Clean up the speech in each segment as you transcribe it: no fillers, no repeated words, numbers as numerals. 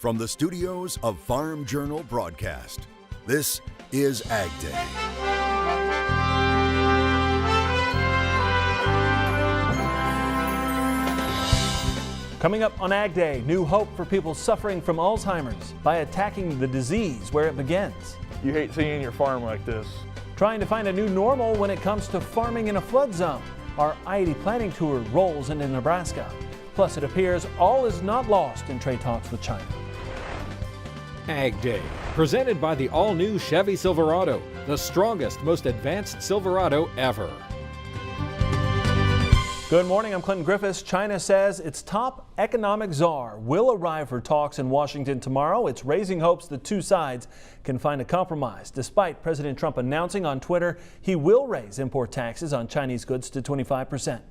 From the studios of Farm Journal Broadcast, this is AgDay. Coming up on AgDay, new hope for people suffering from Alzheimer's by attacking the disease where it begins. You hate seeing your farm like this. Trying to find a new normal when it comes to farming in a flood zone. Our AgDay planning tour rolls into Nebraska. Plus, it appears all is not lost in trade talks with China. AgDay, presented by the all-new Chevy Silverado, the strongest, most advanced Silverado ever. Good morning, I'm Clinton Griffiths. China says its top economic czar will arrive for talks in Washington tomorrow. It's raising hopes the two sides can find a compromise, despite President Trump announcing on Twitter he will raise import taxes on Chinese goods to 25%.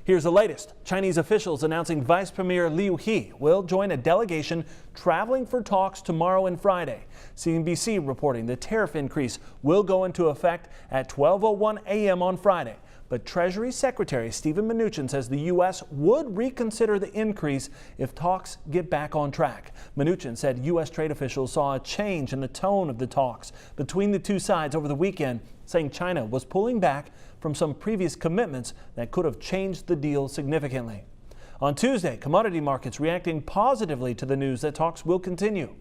Here's the latest. Chinese officials announcing Vice Premier Liu He will join a delegation traveling for talks tomorrow and Friday. CNBC reporting the tariff increase will go into effect at 12:01 a.m. on Friday. But Treasury Secretary Steven Mnuchin says the U.S. would reconsider the increase if talks get back on track. Mnuchin said U.S. trade officials saw a change in the tone of the talks between the two sides over the weekend, saying China was pulling back from some previous commitments that could have changed the deal significantly. On Tuesday, commodity markets reacting positively to the news that talks will continue.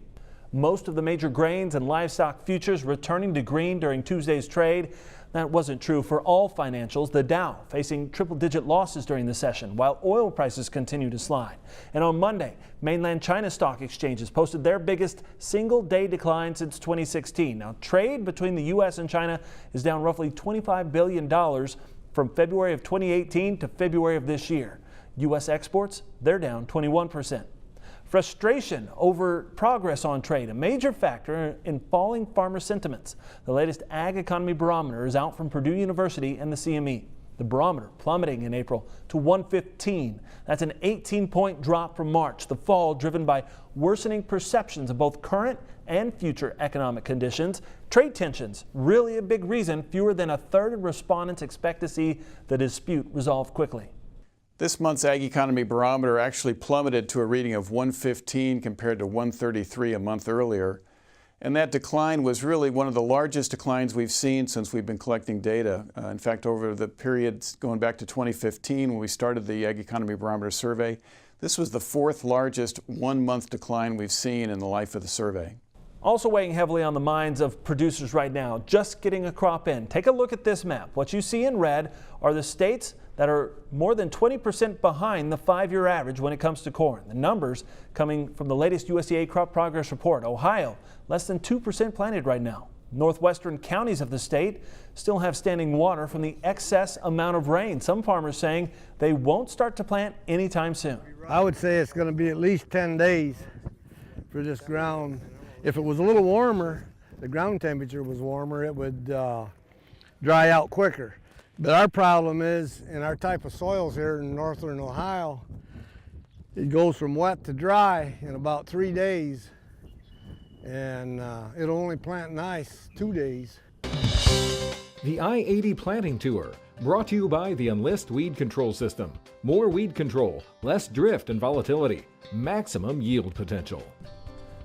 Most of the major grains and livestock futures returning to green during Tuesday's trade. That wasn't true for all financials. The Dow facing triple-digit losses during the session, while oil prices continue to slide. And on Monday, mainland China stock exchanges posted their biggest single-day decline since 2016. Now, trade between the U.S. and China is down roughly $25 billion from February of 2018 to February of this year. U.S. exports, they're down 21%. Frustration over progress on trade, a major factor in falling farmer sentiments. The latest Ag Economy Barometer is out from Purdue University and the CME. The barometer plummeting in April to 115. That's an 18-point drop from March. The fall driven by worsening perceptions of both current and future economic conditions. Trade tensions, really a big reason. Fewer than a third of respondents expect to see the dispute resolved quickly. This month's Ag Economy Barometer actually plummeted to a reading of 115 compared to 133 a month earlier. And that decline was really one of the largest declines we've seen since we've been collecting data. In fact, over the period going back to 2015 when we started the Ag Economy Barometer survey, this was the fourth largest one-month decline we've seen in the life of the survey. Also weighing heavily on the minds of producers right now, just getting a crop in. Take a look at this map. What you see in red are the states that are more than 20% behind the 5-year average when it comes to corn. The numbers coming from the latest USDA crop progress report. Ohio, less than 2% planted right now. Northwestern counties of the state still have standing water from the excess amount of rain. Some farmers saying they won't start to plant anytime soon. I would say it's going to be at least 10 days for this ground. If it was a little warmer, the ground temperature was warmer, it would dry out quicker. But our problem is, in our type of soils here in northern Ohio, it goes from wet to dry in about 3 days, and it'll only plant nice 2 days. The I-80 Planting Tour, brought to you by the Enlist Weed Control System. More weed control, less drift and volatility, maximum yield potential.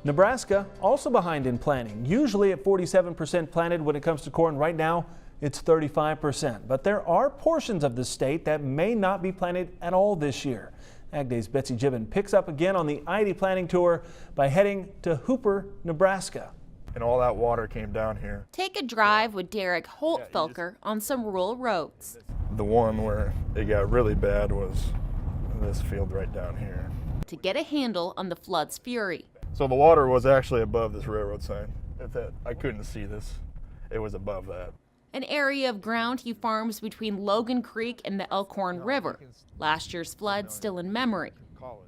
Nebraska also behind in planting, usually at 47% planted when it comes to corn. Right now, it's 35%. But there are portions of the state that may not be planted at all this year. AgDay's Betsy Gibbon picks up again on the I-80 planting tour by heading to Hooper, Nebraska. And all that water came down here. Take a drive with Derek Holtfelker on some rural roads. The one where it got really bad was this field right down here. To get a handle on the flood's fury. So the water was actually above this railroad sign. I couldn't see this. It was above that. An area of ground he farms between Logan Creek and the Elkhorn River. Last year's flood still in memory.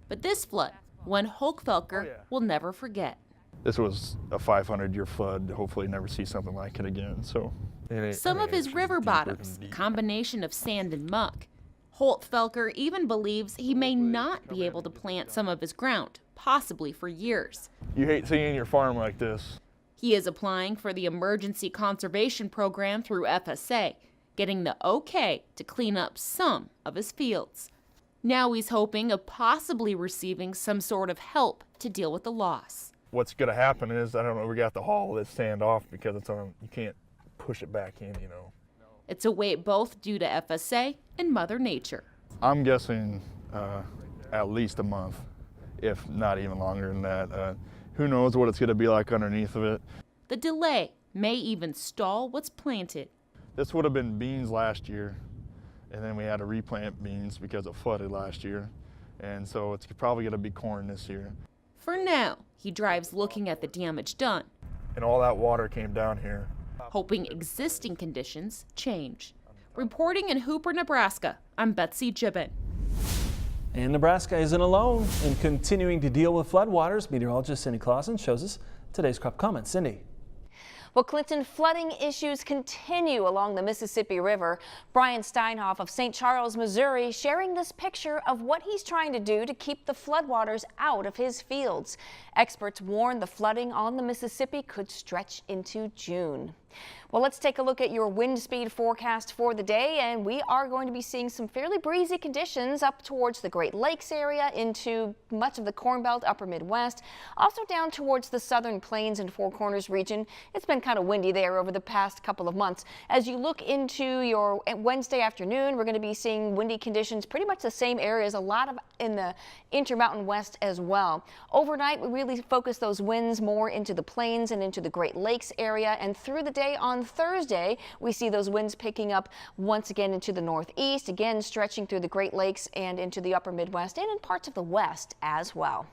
But this flood, one Holtfelker will never forget. This was a 500-year flood. Hopefully never see something like it again. Some of his river bottoms, a combination of sand and muck. Holtfelker even believes he may not be able to plant some of his ground, possibly for years. You hate seeing your farm like this. He is applying for the Emergency Conservation Program through FSA, getting the okay to clean up some of his fields. Now he's hoping of possibly receiving some sort of help to deal with the loss. What's going to happen is, I don't know, we got to haul this sand off because it's on, you can't push it back in, you know. It's a wait both due to FSA and Mother Nature. I'm guessing at least a month, if not even longer than that. Who knows what it's going to be like underneath of it. The delay may even stall what's planted. This would have been beans last year, and then we had to replant beans because it flooded last year. And so it's probably going to be corn this year. For now, he drives looking at the damage done, And all that water came down here. hoping existing conditions change. Reporting in Hooper, Nebraska, I'm Betsy Gibbon. And Nebraska isn't alone in continuing to deal with floodwaters. Meteorologist Cindy Clausen shows us today's crop comments. Cindy. Well, Clinton, flooding issues continue along the Mississippi River. Brian Steinhoff of St. Charles, Missouri, sharing this picture of what he's trying to do to keep the floodwaters out of his fields. Experts warn the flooding on the Mississippi could stretch into June. Well, let's take a look at your wind speed forecast for the day, and we are going to be seeing some fairly breezy conditions up towards the Great Lakes area into much of the Corn Belt, upper Midwest, also down towards the southern plains and Four Corners region. It's been kind of windy there over the past couple of months. As you look into your Wednesday afternoon, we're going to be seeing windy conditions pretty much the same areas, a lot of in the Intermountain West as well. Overnight, we really focus those winds more into the plains and into the Great Lakes area, and through the day on Thursday, we see those winds picking up once again into the northeast, again stretching through the Great Lakes and into the upper Midwest and in parts of the West as well.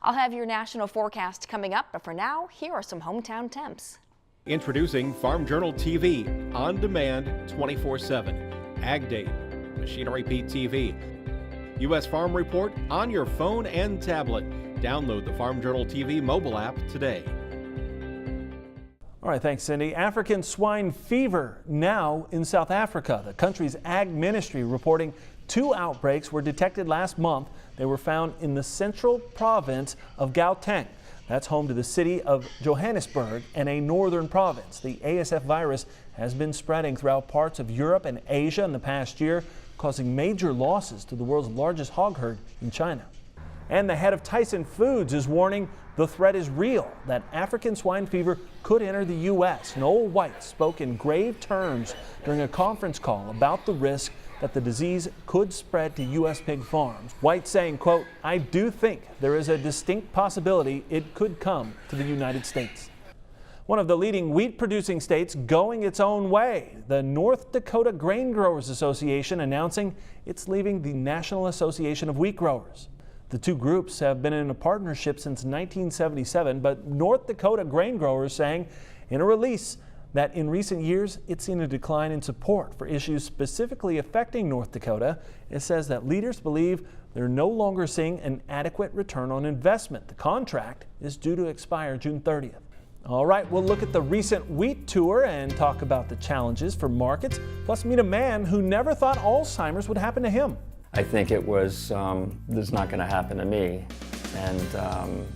I'll have your national forecast coming up, but for now, here are some hometown temps. Introducing Farm Journal TV, on demand 24/7. AgDay, Machinery Pete TV. U.S. Farm Report on your phone and tablet. Download the Farm Journal TV mobile app today. All right, thanks, Cindy. African swine fever now in South Africa. The country's ag ministry reporting 2 outbreaks were detected last month. They were found in the central province of Gauteng. That's home to the city of Johannesburg and a northern province. The ASF virus has been spreading throughout parts of Europe and Asia in the past year, causing major losses to the world's largest hog herd in China. And the head of Tyson Foods is warning the threat is real, that African swine fever could enter the U.S. Noel White spoke in grave terms during a conference call about the risk that the disease could spread to U.S. pig farms. White saying, quote, "I do think there is a distinct possibility it could come to the United States." One of the leading wheat producing states going its own way. The North Dakota Grain Growers Association announcing it's leaving the National Association of Wheat Growers. The two groups have been in a partnership since 1977, but North Dakota grain growers saying in a release that in recent years it's seen a decline in support for issues specifically affecting North Dakota. It says that leaders believe they're no longer seeing an adequate return on investment. The contract is due to expire June 30th. All right, we'll look at the recent wheat tour and talk about the challenges for markets, plus meet a man who never thought Alzheimer's would happen to him. I think it was, this is not going to happen to me. And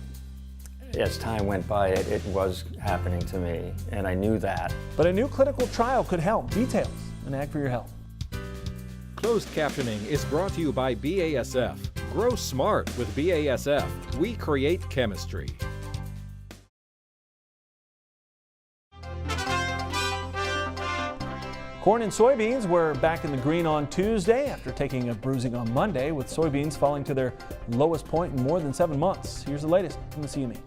as time went by, it was happening to me, and I knew that. But a new clinical trial could help. Details on Ag for Your Health. Closed captioning is brought to you by BASF. Grow smart with BASF. We create chemistry. Corn and soybeans were back in the green on Tuesday after taking a bruising on Monday, with soybeans falling to their lowest point in more than 7 months. Here's the latest from the CME.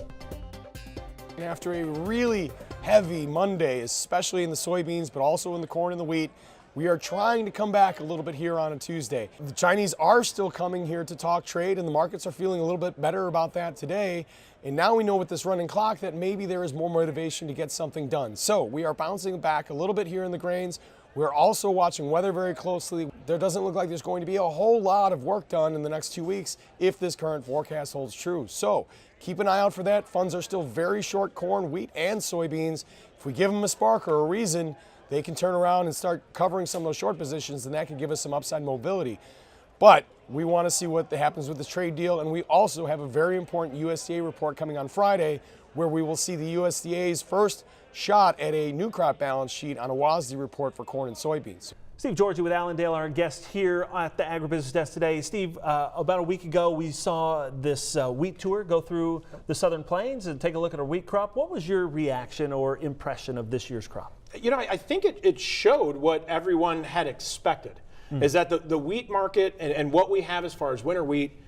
After a really heavy Monday, especially in the soybeans, but also in the corn and the wheat, we are trying to come back a little bit here on a Tuesday. The Chinese are still coming here to talk trade, and the markets are feeling a little bit better about that today. And now we know with this running clock that maybe there is more motivation to get something done. So we are bouncing back a little bit here in the grains. We're also watching weather very closely. There doesn't look like there's going to be a whole lot of work done in the next 2 weeks if this current forecast holds true. So keep an eye out for that. Funds are still very short corn, wheat, and soybeans. If we give them a spark or a reason, they can turn around and start covering some of those short positions, and that can give us some upside mobility. But we want to see what happens with the trade deal, and we also have a very important USDA report coming on Friday where we will see the USDA's first shot at a new crop balance sheet on a WASDE report for corn and soybeans. Steve Georgie with Allendale, our guest here at the Agribusiness Desk today. Steve, about a week ago, we saw this wheat tour go through the Southern Plains and take a look at our wheat crop. What was your reaction or impression of this year's crop? You know, I think it showed what everyone had expected, is that the wheat market and what we have as far as winter wheat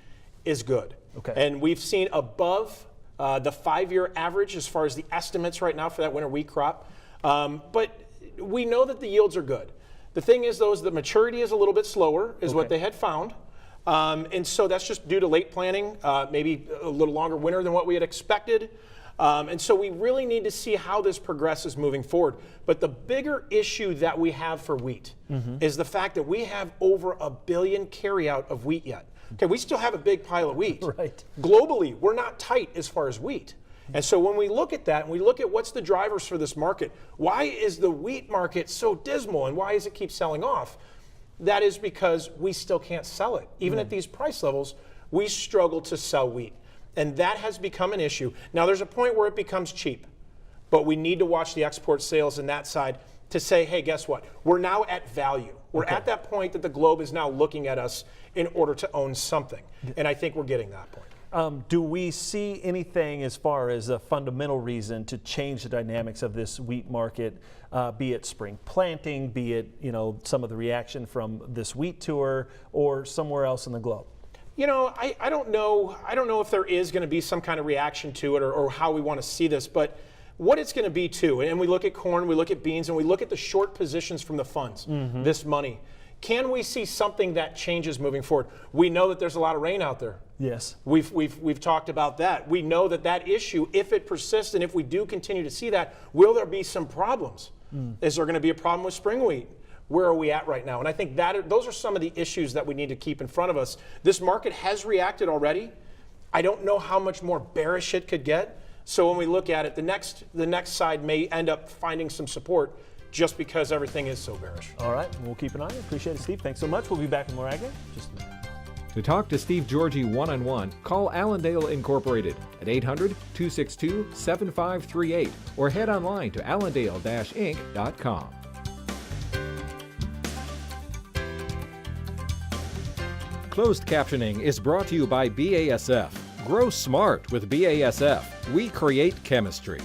is good. Okay. And we've seen above the 5-year average as far as the estimates right now for that winter wheat crop. But we know that the yields are good. The thing is, though, is the maturity is a little bit slower, is what they had found. And so that's just due to late planting, maybe a little longer winter than what we had expected. And so we really need to see how this progresses moving forward. But the bigger issue that we have for wheat is the fact that we have over 1 billion carryout of wheat yet. Okay, we still have a big pile of wheat. Right. Globally, we're not tight as far as wheat. And so when we look at that and we look at what's the drivers for this market, why is the wheat market so dismal and why does it keep selling off? That is because we still can't sell it. Even at these price levels, we struggle to sell wheat. And that has become an issue. Now there's a point where it becomes cheap, but we need to watch the export sales in that side to say, hey, guess what? We're now at value. We're at that point that the globe is now looking at us in order to own something. And I think we're getting that point. Do we see anything as far as a fundamental reason to change the dynamics of this wheat market, be it spring planting, be it some of the reaction from this wheat tour or somewhere else in the globe? You know, I don't know. I don't know if there is going to be some kind of reaction to it or how we want to see this, but what it's going to be too. And we look at corn, we look at beans, and we look at the short positions from the funds, this money. Can we see something that changes moving forward? We know that there's a lot of rain out there. Yes. We've talked about that. We know that issue, if it persists and if we do continue to see that, will there be some problems? Is there going to be a problem with spring wheat? Where are we at right now? And I think those are some of the issues that we need to keep in front of us. This market has reacted already. I don't know how much more bearish it could get. So when we look at it, the next side may end up finding some support just because everything is so bearish. All right, we'll keep an eye. Appreciate it, Steve. Thanks so much. We'll be back with more AgDay just a minute. To talk to Steve Georgie one-on-one, call Allendale Incorporated at 800-262-7538 or head online to allendale-inc.com. Closed captioning is brought to you by BASF. Grow smart with BASF. We create chemistry.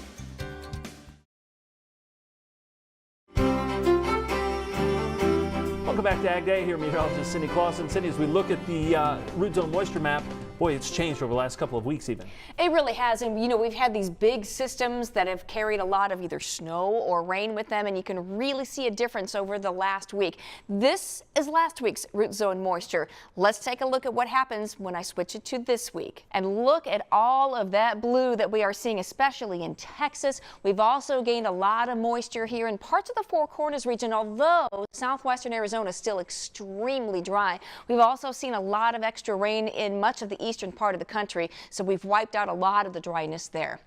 Welcome back to AgDay. Here, meteorologist Cindy Clausen. Cindy, as we look at the root zone moisture map, boy, it's changed over the last couple of weeks even. It really has. And, we've had these big systems that have carried a lot of either snow or rain with them, and you can really see a difference over the last week. This is last week's root zone moisture. Let's take a look at what happens when I switch it to this week. And look at all of that blue that we are seeing, especially in Texas. We've also gained a lot of moisture here in parts of the Four Corners region, although southwestern Arizona is still extremely dry. We've also seen a lot of extra rain in much of the eastern part of the country, so we've wiped out a lot of the dryness there.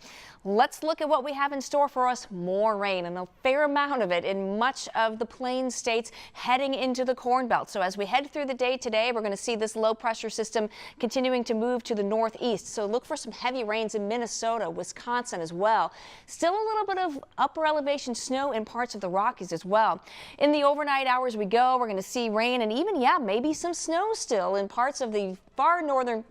Let's look at what we have in store for us. More rain, and a fair amount of it in much of the plains states heading into the Corn Belt. So as we head through the day today, we're going to see this low pressure system continuing to move to the northeast. So look for some heavy rains in Minnesota, Wisconsin as well. Still a little bit of upper elevation snow in parts of the Rockies as well. In the overnight hours we go, we're going to see rain and even, maybe some snow still in parts of the far northern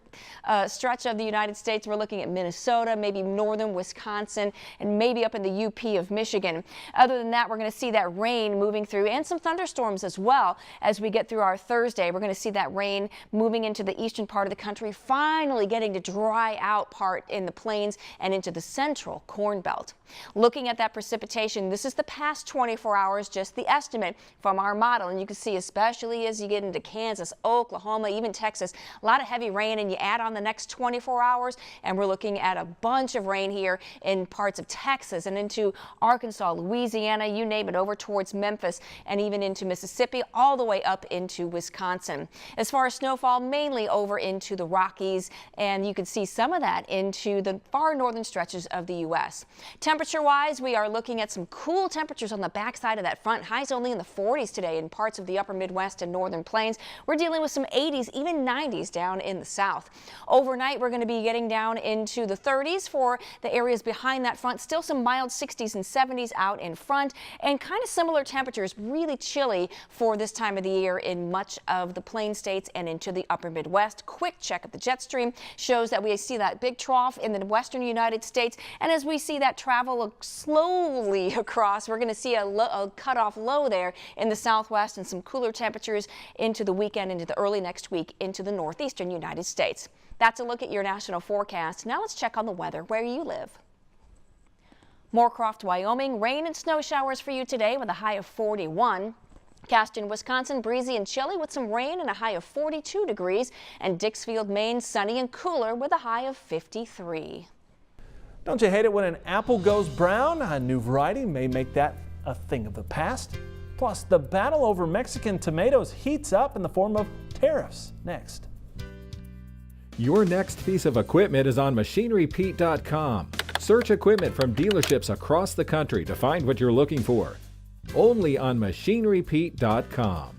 stretch of the United States. We're looking at Minnesota, maybe northern Wisconsin, and maybe up in the UP of Michigan. Other than that, we're going to see that rain moving through and some thunderstorms as well as we get through our Thursday. We're going to see that rain moving into the eastern part of the country, finally getting to dry out part in the plains and into the central Corn Belt. Looking at that precipitation, this is the past 24 hours, just the estimate from our model. And you can see, especially as you get into Kansas, Oklahoma, even Texas, a lot of heavy rain, and you add on the next 24 hours, and we're looking at a bunch of rain here in parts of Texas and into Arkansas, Louisiana, you name it, over towards Memphis and even into Mississippi, all the way up into Wisconsin. As far as snowfall, mainly over into the Rockies, and you can see some of that into the far northern stretches of the U.S. Temperature-wise, we are looking at some cool temperatures on the backside of that front. Highs only in the 40s today in parts of the upper Midwest and northern plains. We're dealing with some 80s, even 90s down in the south. Overnight, we're going to be getting down into the 30s for the areas behind that front. Still some mild 60s and 70s out in front, and kind of similar temperatures, really chilly for this time of the year in much of the plain states and into the upper Midwest. Quick check of the jet stream shows that we see that big trough in the western United States, and as we see that travel slowly across, we're going to see a cutoff low there in the southwest and some cooler temperatures into the weekend, into the early next week, into the northeastern United States. That's a look at your national forecast. Now let's check on the weather where you live. Moorcroft, Wyoming, rain and snow showers for you today with a high of 41. Caston, Wisconsin, breezy and chilly with some rain and a high of 42 degrees. And Dixfield, Maine, sunny and cooler with a high of 53. Don't you hate it when an apple goes brown? A new variety may make that a thing of the past. Plus, the battle over Mexican tomatoes heats up in the form of tariffs. Next. Your next piece of equipment is on MachineryPete.com. Search equipment from dealerships across the country to find what you're looking for. Only on MachineryPete.com.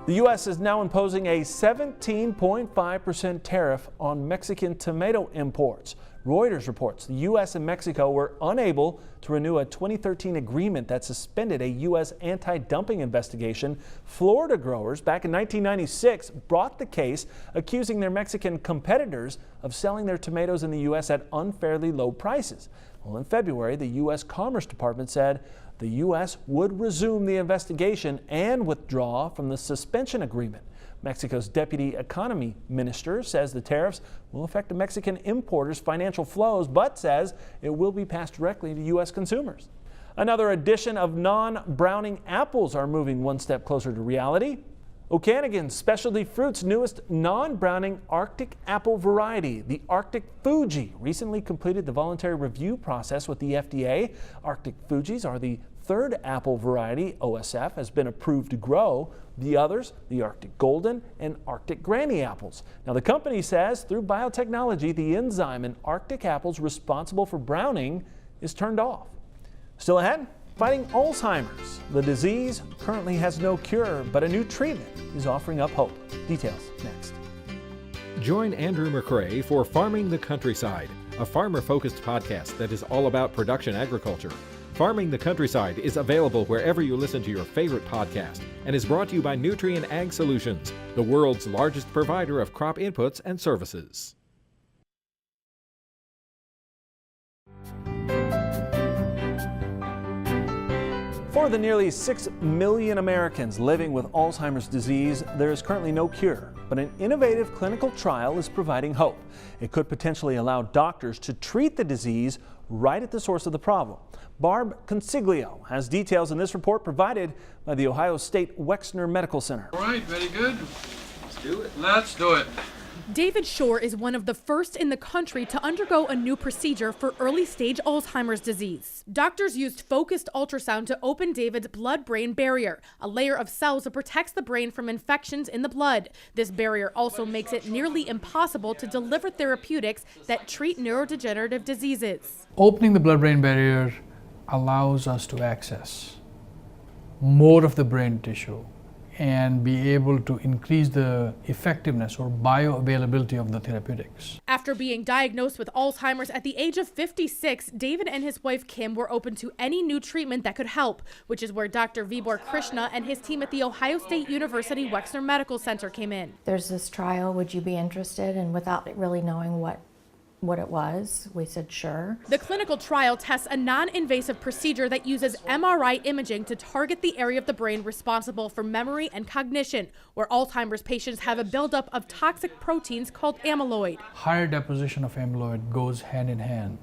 The U.S. is now imposing a 17.5% tariff on Mexican tomato imports. Reuters reports the U.S. and Mexico were unable to renew a 2013 agreement that suspended a U.S. anti-dumping investigation. Florida growers back in 1996 brought the case, accusing their Mexican competitors of selling their tomatoes in the U.S. at unfairly low prices. Well, in February, the U.S. Commerce Department said the U.S. would resume the investigation and withdraw from the suspension agreement. Mexico's deputy economy minister says the tariffs will affect the Mexican importers' financial flows, but says it will be passed directly to U.S. consumers. Another edition of non-browning apples are moving one step closer to reality. O'Canigan's Specialty Fruit's newest non-browning Arctic apple variety, the Arctic Fuji, recently completed the voluntary review process with the FDA. Arctic Fujis are the third apple variety OSF has been approved to grow. The others, the Arctic Golden and Arctic Granny apples. Now, the company says through biotechnology, the enzyme in Arctic apples responsible for browning is turned off. Still ahead, fighting Alzheimer's. The disease currently has no cure, but a new treatment is offering up hope. Details next. Join Andrew McRae for Farming the Countryside, a farmer-focused podcast that is all about production agriculture. Farming the Countryside is available wherever you listen to your favorite podcast and is brought to you by Nutrien Ag Solutions, the world's largest provider of crop inputs and services. For the nearly 6 million Americans living with Alzheimer's disease, there is currently no cure, but an innovative clinical trial is providing hope. It could potentially allow doctors to treat the disease right at the source of the problem. Barb Consiglio has details in this report provided by the Ohio State Wexner Medical Center. All right, very good. Let's do it. Let's do it. David Shore is one of the first in the country to undergo a new procedure for early-stage Alzheimer's disease. Doctors used focused ultrasound to open David's blood-brain barrier, a layer of cells that protects the brain from infections in the blood. This barrier also makes it nearly impossible to deliver therapeutics that treat neurodegenerative diseases. Opening the blood-brain barrier allows us to access more of the brain tissue and be able to increase the effectiveness or bioavailability of the therapeutics. After being diagnosed with Alzheimer's at the age of 56, David and his wife Kim were open to any new treatment that could help, which is where Dr. Vibhor Krishna and his team at the Ohio State University Wexner Medical Center came in. There's this trial, would you be interested? And without really knowing what it was, we said sure. The clinical trial tests a non-invasive procedure that uses MRI imaging to target the area of the brain responsible for memory and cognition, where Alzheimer's patients have a buildup of toxic proteins called amyloid. Higher deposition of amyloid goes hand in hand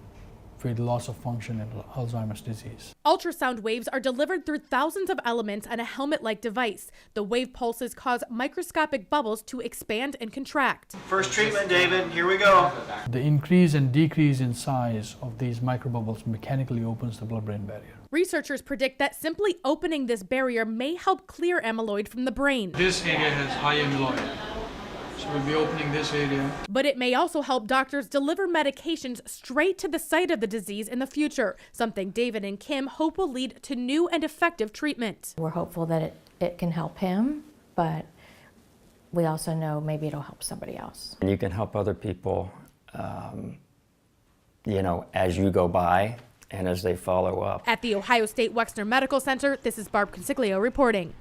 with loss of function in Alzheimer's disease. Ultrasound waves are delivered through thousands of elements on a helmet-like device. The wave pulses cause microscopic bubbles to expand and contract. First treatment, David. Here we go. The increase and decrease in size of these microbubbles mechanically opens the blood-brain barrier. Researchers predict that simply opening this barrier may help clear amyloid from the brain. This area has high amyloid. So we'll be opening this area. But it may also help doctors deliver medications straight to the site of the disease in the future, something David and Kim hope will lead to new and effective treatment. We're hopeful that it can help him, but we also know maybe it'll help somebody else. And you can help other people, you know, as you go by and as they follow up. At the Ohio State Wexner Medical Center, this is Barb Consiglio reporting.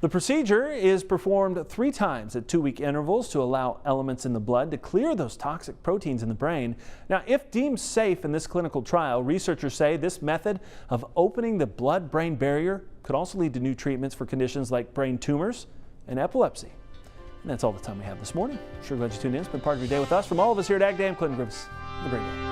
The procedure is performed 3 times at 2-week intervals to allow elements in the blood to clear those toxic proteins in the brain. Now, if deemed safe in this clinical trial, researchers say this method of opening the blood-brain barrier could also lead to new treatments for conditions like brain tumors and epilepsy. And that's all the time we have this morning. Sure glad you tuned in. It's been part of your day with us. From all of us here at AgDay, I'm Clinton Griffiths. Have a great day.